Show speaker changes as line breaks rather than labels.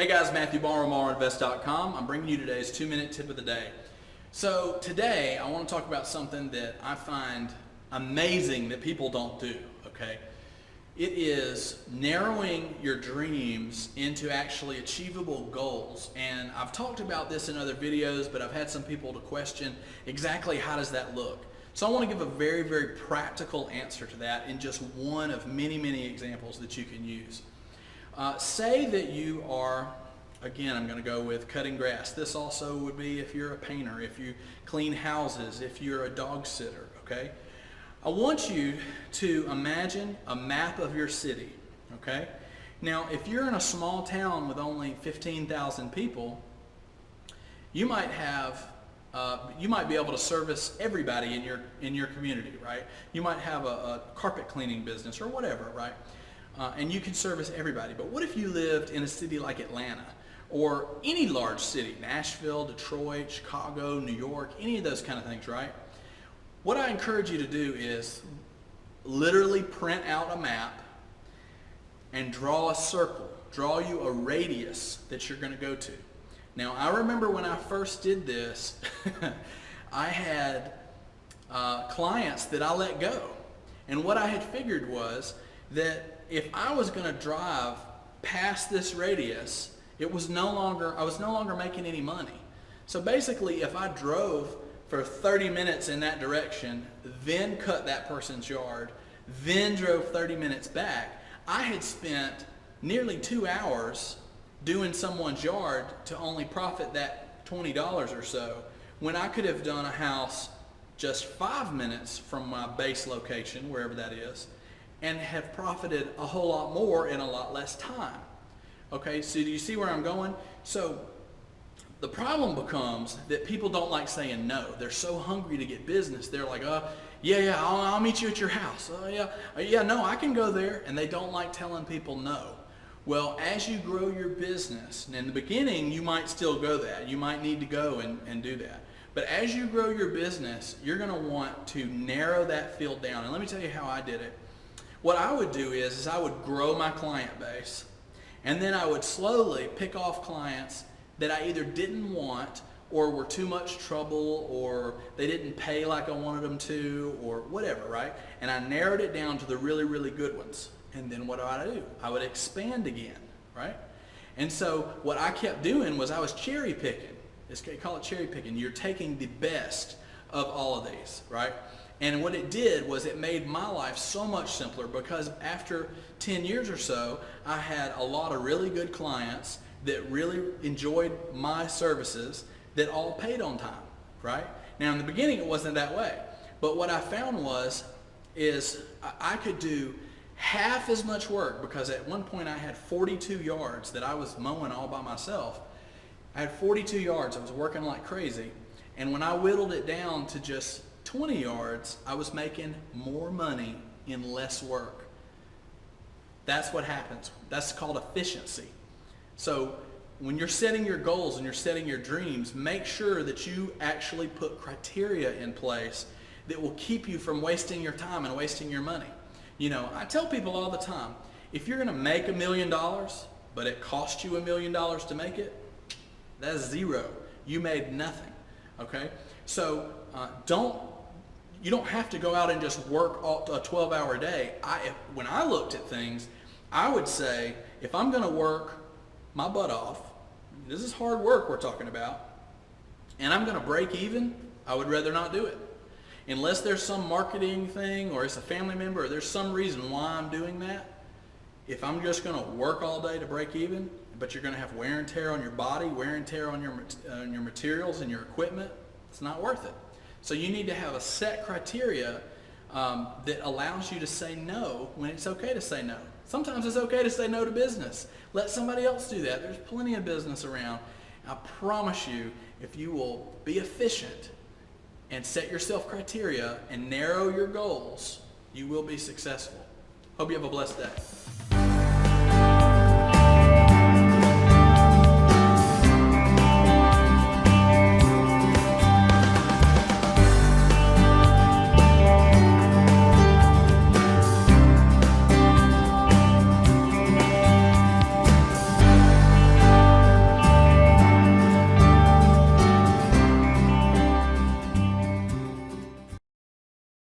Hey guys, Matthew Barr, MorrowInvest.com. I'm bringing you today's 2-minute tip of the day. So today I want to talk about something that I find amazing that people don't do, okay? It is narrowing your dreams into actually achievable goals. And I've talked about this in other videos, but I've had some people to question exactly how does that look. So I want to give a very, very practical answer to that in just one of many, many examples that you can use. Say that you are, again, I'm going to go with cutting grass. This also would be if you're a painter, if you clean houses, if you're a dog sitter, okay? I want you to imagine a map of your city, okay? Now, if you're in a small town with only 15,000 people, you might be able to service everybody in your community, right? You might have a carpet cleaning business or whatever, right? And you can service everybody. But what if you lived in a city like Atlanta or any large city, Nashville, Detroit, Chicago, New York, any of those kind of things, right? What I encourage you to do is literally print out a map and draw a circle, draw you a radius that you're going to go to. Now, I remember when I first did this, I had clients that I let go. And what I had figured was that if I was going to drive past this radius, I was no longer making any money. So basically, if I drove for 30 minutes in that direction, then cut that person's yard, then drove 30 minutes back, I had spent nearly 2 hours doing someone's yard to only profit that $20 or so, when I could have done a house just 5 minutes from my base location, wherever that is, and have profited a whole lot more in a lot less time. Okay, so do you see where I'm going? So the problem becomes that people don't like saying no. They're so hungry to get business. They're like, yeah, I'll meet you at your house. No, I can go there. And they don't like telling people no. Well, as you grow your business, and in the beginning, you might still go that. You might need to go and do that. But as you grow your business, you're going to want to narrow that field down. And let me tell you how I did it. What I would do is I would grow my client base, and then I would slowly pick off clients that I either didn't want or were too much trouble or they didn't pay like I wanted them to or whatever, right? And I narrowed it down to the really, really good ones. And then what do? I would expand again, right? And so what I kept doing was I was cherry picking. They call it cherry picking. You're taking the best of all of these, right? And what it did was it made my life so much simpler because after 10 years or so, I had a lot of really good clients that really enjoyed my services that all paid on time, right? Now in the beginning it wasn't that way, but what I found is I could do half as much work because at one point I had 42 yards that I was mowing all by myself. I had 42 yards, I was working like crazy, and when I whittled it down to just 20 yards, I was making more money in less work. That's what happens. That's called efficiency. So when you're setting your goals and you're setting your dreams, make sure that you actually put criteria in place that will keep you from wasting your time and wasting your money. You know, I tell people all the time, if you're going to make $1 million, but it cost you $1 million to make it, that's zero. You made nothing. Okay? So you don't have to go out and just work a 12-hour day. When I looked at things, I would say, if I'm going to work my butt off, this is hard work we're talking about, and I'm going to break even, I would rather not do it. Unless there's some marketing thing or it's a family member or there's some reason why I'm doing that, if I'm just going to work all day to break even, but you're going to have wear and tear on your body, wear and tear on your materials and your equipment, it's not worth it. So you need to have a set criteria that allows you to say no when it's okay to say no. Sometimes it's okay to say no to business. Let somebody else do that. There's plenty of business around. I promise you, if you will be efficient and set yourself criteria and narrow your goals, you will be successful. Hope you have a blessed day.